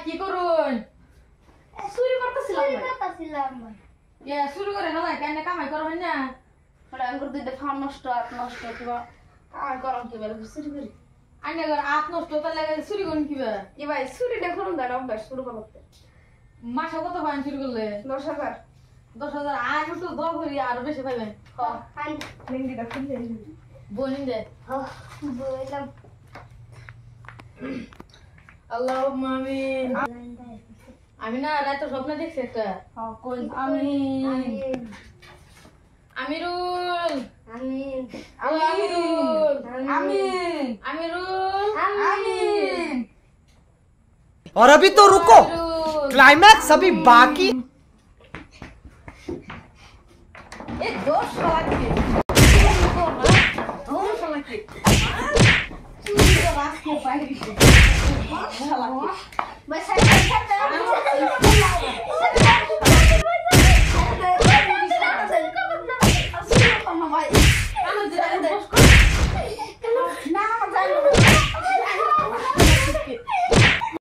কি করুন চুরি করতেছিলাম এ শুরু করে না কেন কামাই করবেন না ওটা আঙ্গুর দুইটা ফান নষ্ট হাত নষ্ট কিবা কামাই করম কি বেলা চুরি করি আইনে ঘর আত নষ্ট তাহলে চুরি করুন কিবা এ ভাই চুরিটা করুন দাঁড়া অভ্যাস শুরু করতে মাসে কত পাইন চুরি করলে 10,000 10,000 আর একটু দর করি আরো বেশি পাইবেন আইন লিঙ্গিটা খুলে বনিন দে বললাম আল্লাহ আমিন আমি না রাতে স্বপ্ন দেখছি একটা কোন আমিন আমিরুল আমিন আমিরুল আমিন আমিরুল আমিন और अभी तो रुको क्लाइमैक्स अभी बाकी এ দোষ লাগে দোষ লাগে তুই তো রাস্তায় বাইরে ভাই সাইড